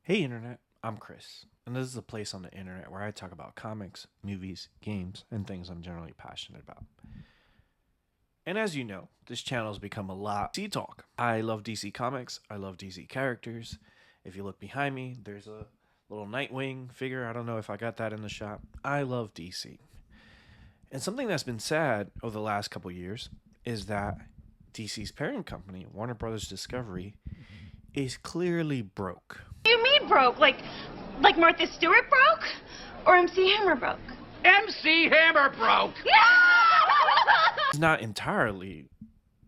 Hey Internet, I'm Chris, and this is a place on the internet where I talk about comics, movies, games, and things I'm generally passionate about. And as you know, this channel has become a lot DC talk. I love DC comics, I love DC characters. If you look behind me, there's a little Nightwing figure. I don't know if I got that in the shop. I love DC. And something that's been sad over the last couple years is that DC's parent company, Warner Brothers Discovery, is clearly broke. You mean broke? Like Martha Stewart broke? Or MC Hammer broke? MC Hammer broke! It's not entirely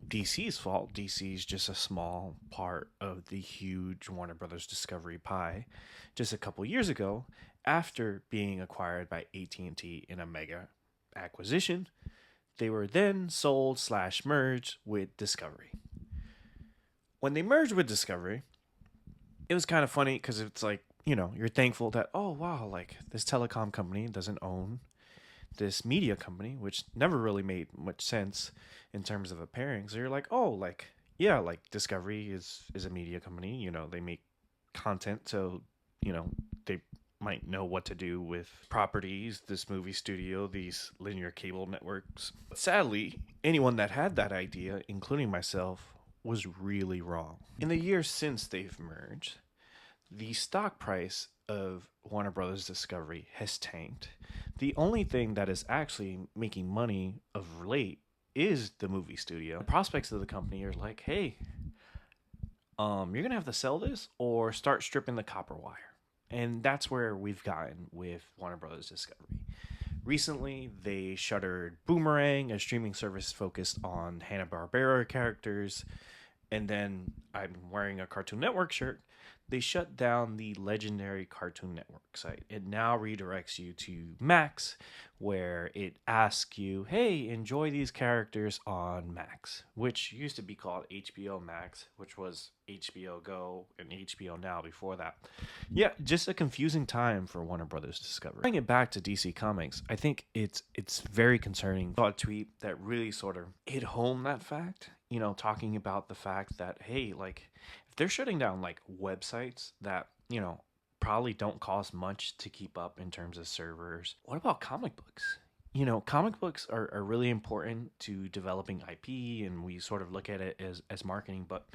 DC's fault. DC's just a small part of the huge Warner Brothers Discovery pie. Just a couple years ago, after being acquired by AT&T in a mega acquisition, they were then sold slash merged with Discovery. When they merged with Discovery, it was kind of funny because it's like, you're thankful that, oh, wow, like this telecom company doesn't own this media company, which never really made much sense in terms of a pairing. So you're like, oh, like, yeah, like Discovery is a media company. They make content, so they might know what to do with properties, this movie studio, these linear cable networks. But sadly, anyone that had that idea, including myself, was really wrong. In the years since they've merged, the stock price of Warner Brothers Discovery has tanked. The only thing that is actually making money of late is the movie studio. The prospects of the company are like, hey, you're gonna have to sell this or start stripping the copper wire. And that's where we've gotten with Warner Brothers Discovery. Recently, they shuttered Boomerang, a streaming service focused on Hanna-Barbera characters. And then I'm wearing a Cartoon Network shirt. They shut down the legendary Cartoon Network site. It now redirects you to Max, where it asks you, hey, enjoy these characters on Max, which used to be called HBO Max, which was HBO Go and HBO Now before that. Yeah, just a confusing time for Warner Brothers Discovery. Bring it back to DC Comics, I think it's very concerning. I saw a tweet that really sort of hit home that fact, talking about the fact that, hey, like, if they're shutting down like websites that, probably don't cost much to keep up in terms of servers, what about comic books? Comic books are really important to developing IP, and we sort of look at it as marketing, but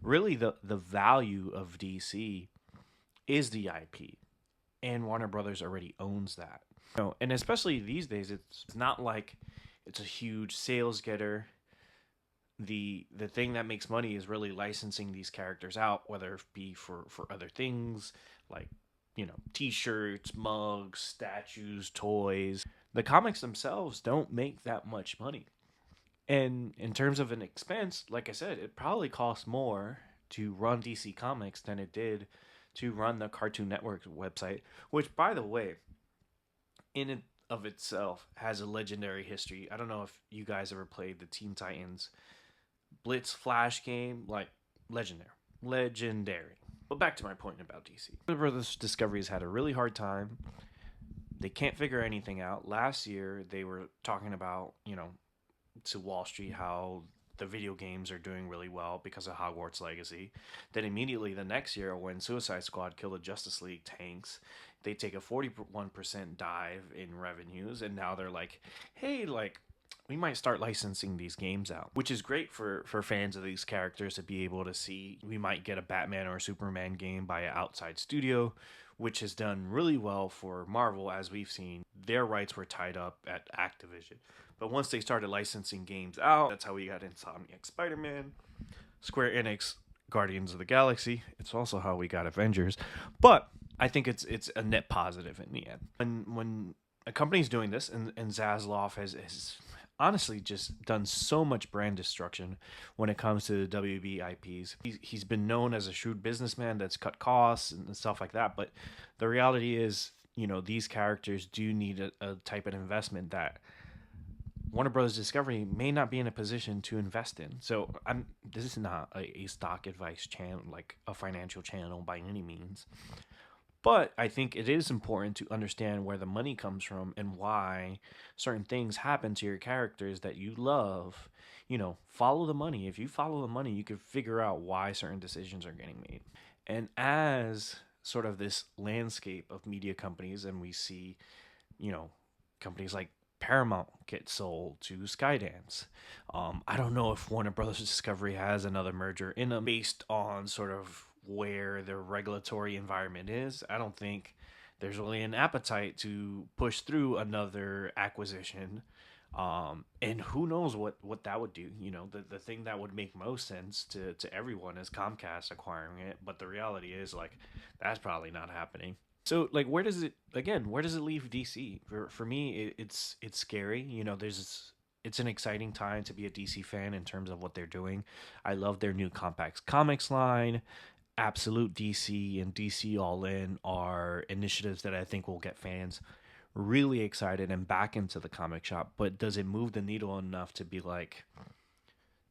really the value of DC is the IP, and Warner Brothers already owns that. And especially these days, it's not like it's a huge sales getter. The thing that makes money is really licensing these characters out, whether it be for other things like t-shirts, mugs, statues, toys. The comics themselves don't make that much money, and in terms of an expense, like I said, it probably costs more to run DC Comics than it did to run the Cartoon Network website, which, by the way, in and of itself has a legendary history. I don't know if you guys ever played the Teen Titans Blitz Flash game, like legendary. But back to my point about DC. Warner Brothers Discovery has had a really hard time. They can't figure anything out. Last year, they were talking about, to Wall Street how the video games are doing really well because of Hogwarts Legacy. Then immediately the next year, when Suicide Squad Kill the Justice League tanks, they take a 41% dive in revenues, and now they're like, hey, like, we might start licensing these games out, which is great for fans of these characters to be able to see. We might get a Batman or a Superman game by an outside studio, which has done really well for Marvel. As we've seen, their rights were tied up at Activision. But once they started licensing games out, that's how we got Insomniac Spider-Man, Square Enix Guardians of the Galaxy. It's also how we got Avengers. But I think it's a net positive in the end. When a company's doing this, and Zaslav has honestly just done so much brand destruction when it comes to the WB IPs. He's been known as a shrewd businessman that's cut costs and stuff like that. But the reality is, these characters do need a type of investment that Warner Brothers Discovery may not be in a position to invest in. So this is not a stock advice channel, like a financial channel by any means. But I think it is important to understand where the money comes from and why certain things happen to your characters that you love. Follow the money. If you follow the money, you can figure out why certain decisions are getting made. And as sort of this landscape of media companies, and we see, companies like Paramount get sold to Skydance. I don't know if Warner Brothers Discovery has another merger in them based on sort of where the regulatory environment is. I don't think there's really an appetite to push through another acquisition. And who knows what that would do. The thing that would make most sense to everyone is Comcast acquiring it. But the reality is, like, that's probably not happening. So, like, where does it leave DC? For me, it's scary. It's an exciting time to be a DC fan in terms of what they're doing. I love their new Compact Comics line. Absolute DC and DC All In are initiatives that I think will get fans really excited and back into the comic shop. But does it move the needle enough to be like,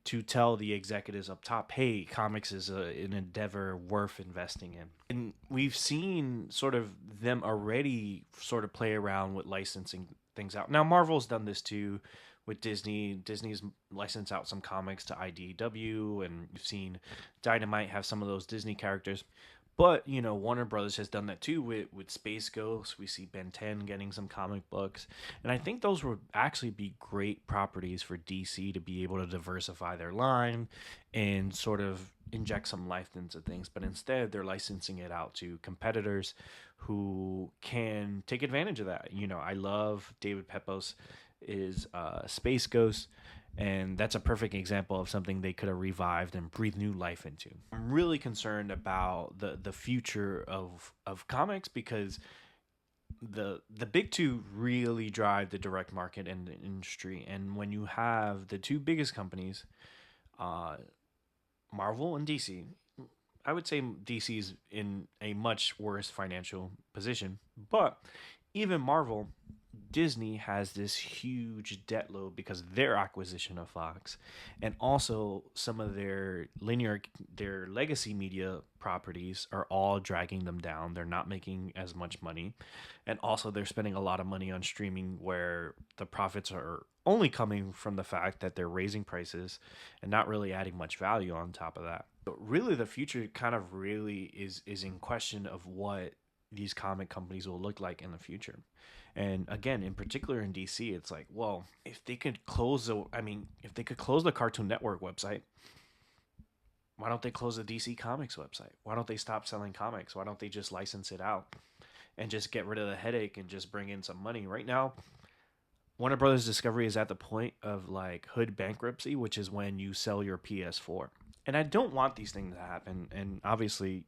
to tell the executives up top, hey, comics is an endeavor worth investing in? And we've seen sort of them already sort of play around with licensing things out. Now, Marvel's done this too with Disney. Disney's licensed out some comics to IDW, and you've seen Dynamite have some of those Disney characters. But, Warner Brothers has done that too with Space Ghost. We see Ben 10 getting some comic books. And I think those would actually be great properties for DC to be able to diversify their line and sort of inject some life into things. But instead, they're licensing it out to competitors who can take advantage of that. I love David Pepos is Space Ghost. And that's a perfect example of something they could have revived and breathed new life into. I'm really concerned about the future of comics, because the big two really drive the direct market and the industry. And when you have the two biggest companies, Marvel and DC, I would say DC's in a much worse financial position. But even Marvel, Disney has this huge debt load because of their acquisition of Fox, and also some of their legacy media properties are all dragging them down. They're not making as much money, and also they're spending a lot of money on streaming, where the profits are only coming from the fact that they're raising prices and not really adding much value on top of that. But really, the future kind of really is in question of what these comic companies will look like in the future. And again, in particular in DC, it's like, well, if they could close the Cartoon Network website, why don't they close the DC Comics website? Why don't they stop selling comics? Why don't they just license it out and just get rid of the headache and just bring in some money? Right now, Warner Brothers Discovery is at the point of like hood bankruptcy, which is when you sell your PS4. And I don't want these things to happen. And obviously,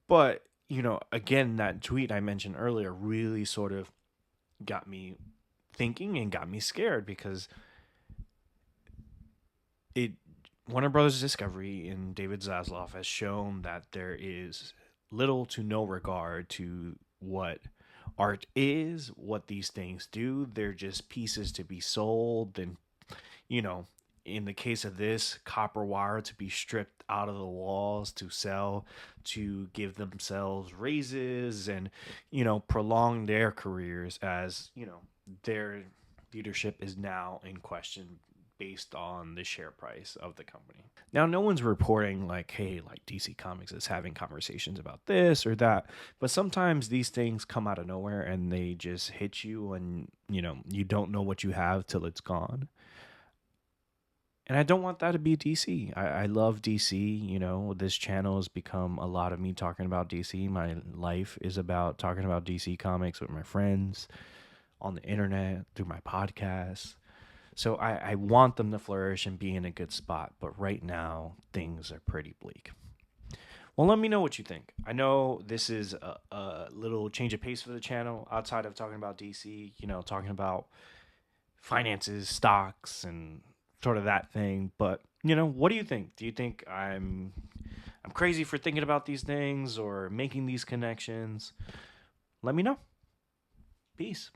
but again, that tweet I mentioned earlier really sort of got me thinking and got me scared, because Warner Brothers Discovery and David Zaslav has shown that there is little to no regard to what art is, what these things do. They're just pieces to be sold, and in the case of this, copper wire to be stripped out of the walls to sell, to give themselves raises and, prolong their careers, as, their leadership is now in question based on the share price of the company. Now, no one's reporting like, hey, like DC Comics is having conversations about this or that, but sometimes these things come out of nowhere and they just hit you, and, you don't know what you have till it's gone. And I don't want that to be DC. I love DC. This channel has become a lot of me talking about DC. My life is about talking about DC Comics with my friends on the internet, through my podcasts. So I want them to flourish and be in a good spot. But right now, things are pretty bleak. Well, let me know what you think. I know this is a little change of pace for the channel outside of talking about DC, talking about finances, stocks, and sort of that thing. But what do you think? Do you think I'm crazy for thinking about these things or making these connections? Let me know. Peace.